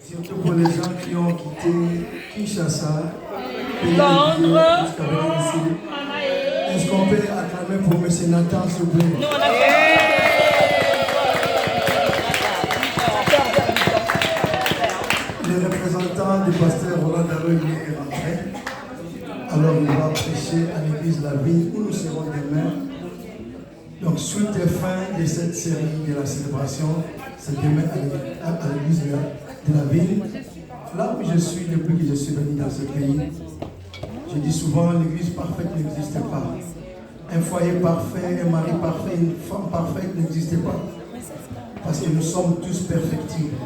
Surtout pour les gens qui ont quitté Kinshasa, Londres. Est-ce qu'on peut acclamer pour M. Nathan, s'il vous plaît? Le représentant du pasteur Roland Dalo est rentré. Alors il va prêcher à l'église La Ville où nous serons demain. Donc suite et fin de cette série de la célébration, c'est demain à l'église de La Ville. Là où je suis depuis que je suis venu dans ce pays, je dis souvent l'église parfaite n'existe pas. Un foyer parfait, un mari parfait, une femme parfaite n'existe pas. Parce que nous sommes tous perfectibles.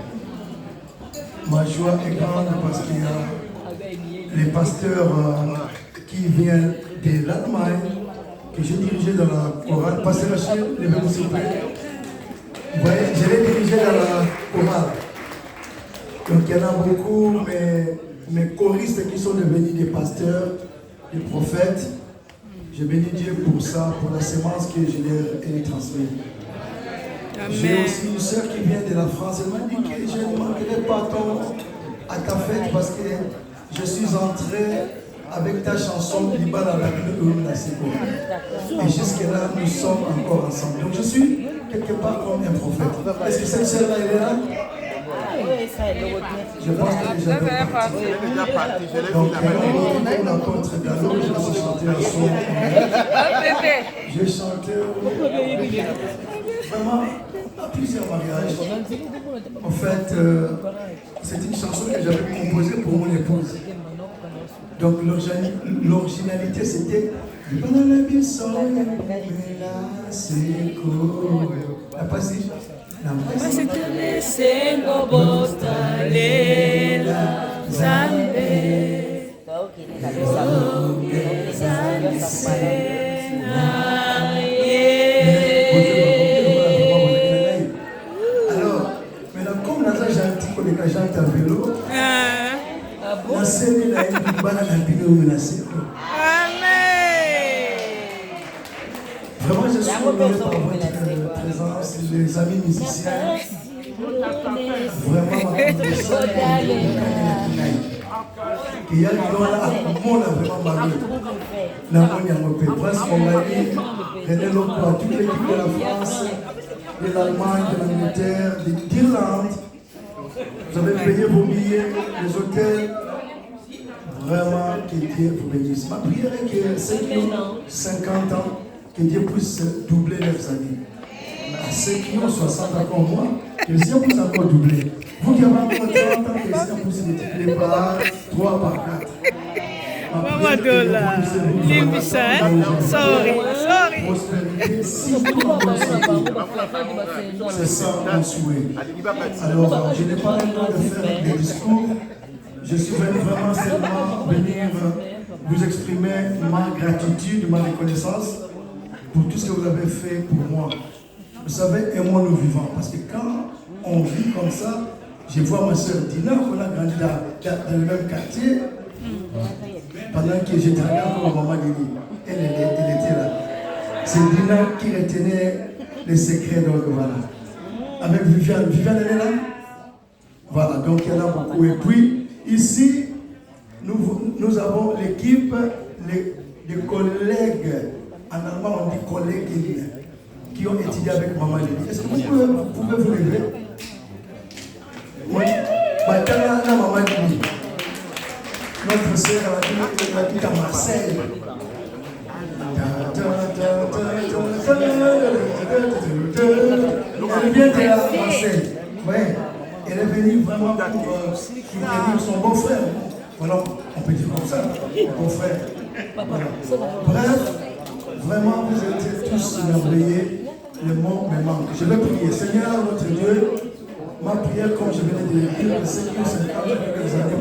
Ma joie est grande parce qu'il y a les pasteurs qui viennent de l'Allemagne, que j'ai dirigé dans la chorale. Pasteur Rachel, levez-vous s'il vous plaît. Vous voyez, je l'ai dirigé dans la chorale. Donc il y en a beaucoup, mes choristes qui sont devenus des pasteurs, des prophètes. Je bénis Dieu pour ça, pour la sémence que je leur ai transmise. J'ai aussi une soeur qui vient de la France. Elle m'a dit que je ne manquerai pas à ta fête parce que je suis entré avec ta chanson Liba dans la vie. Et jusque-là, nous sommes encore ensemble. Donc je suis quelque part comme un prophète. Est-ce que cette soeur-là est là? Je pense que déjà parti. Donc, on a contre Gallo, je vais chanter un son. J'ai chanté vraiment à plusieurs mariages. En fait, c'est une chanson que j'avais composée pour mon épouse. Donc l'originalité c'était la passée. Alors, maintenant comme nous avons gentil qu'on est gentil à vélo, la scène est là, il va la Vraiment, je suis honoré par votre présence, les amis musiciens. Vraiment, il y a vraiment malheureux. Presque on a dit, René Lopra, toute l'équipe de la France, de l'Allemagne, de l'Angleterre, d'Irlande. Vous avez payé vos billets, les hôtels. Vraiment, que Dieu vous bénisse. Ma prière est que ceux qui ont 50 ans, que Dieu puisse doubler leurs années. À ceux qui ont 60 ans comme moi, que Dieu puisse encore doubler. Vous qui avez encore 30 ans, que Dieu puisse multiplier par 3, par 4. Prospérité, si tout en bonne santé. C'est ça mon souhait. Alors, je n'ai pas le temps de faire des discours. Je suis venu vraiment seulement venir vous exprimer ma gratitude, ma reconnaissance pour tout ce que vous avez fait pour moi. Vous savez, et moi nous vivons. Parce que quand on vit comme ça, je vois ma soeur Dina, on a grandi dans le même quartier. Pendant que j'étais là comme maman Lili, elle était là. C'est Dina qui retenait les secrets, donc voilà. Avec Viviane, Viviane elle est là. Voilà, donc il y en a beaucoup. Et puis, ici, nous avons l'équipe, les collègues, en allemand on dit collègues, qui ont étudié avec maman Lili. Est-ce que vous pouvez vous lever? Oui. Maman Lili. Notre sœur habite à Marseille. Elle vient de Marseille. Oui. Elle est venue vraiment pour soutenir son beau-frère. Voilà, on peut dire comme ça, beau-frère. Voilà. Bref, vraiment, vous êtes tous merveilleux. Le monde me manque. Je vais prier. Seigneur, notre Dieu, ma prière, comme je venais de le dire, que ceux qui ont 50 années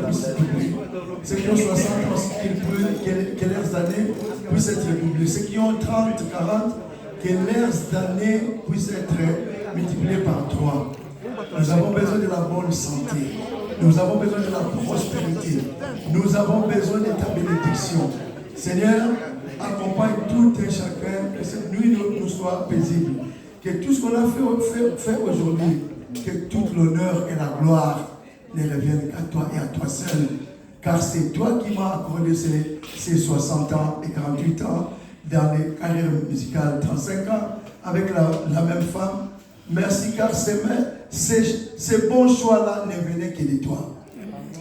puissent être doublés. Ceux qui ont 60 ans, que leurs années puissent être doublées. Ceux qui ont 30, 40, que leurs années puissent être multipliées par 3. Nous avons besoin de la bonne santé. Nous avons besoin de la prospérité. Nous avons besoin de ta bénédiction. Seigneur, accompagne tout un chacun, que cette nuit nous soit paisible. Que tout ce qu'on a fait aujourd'hui, que toute l'honneur et la gloire ne reviennent qu'à toi et à toi seul. Car c'est toi qui m'as accordé ces 60 ans et 48 ans dans les carrières musicales, 35 ans avec la même femme. Merci car ces bons choix-là ne venaient que de toi.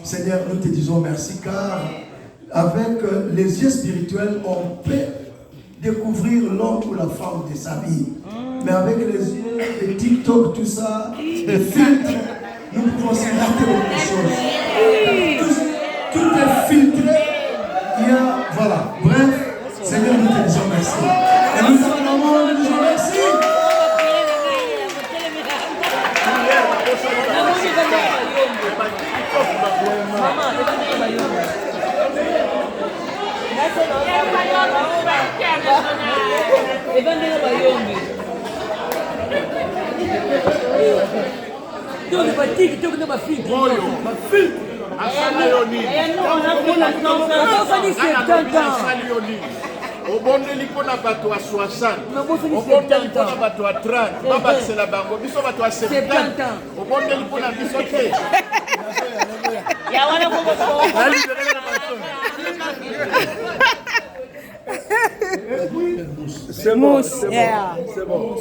Seigneur, nous te disons merci car avec les yeux spirituels, on peut découvrir l'homme ou la femme de sa vie. Mais avec les yeux de TikTok, tout ça, les filtres, nous pouvons aussi rater beaucoup de choses. Tout est filtré. Il y a, voilà. Bref, Seigneur, nous te disons merci. Et nous nous disons merci. obondeli mpona bato ya 60 obondeli mpona bato ya 30 babakisela bango biso bato ya 70 obondeli mpona biso te C'est bon, c'est bon. Yeah. C'est bon.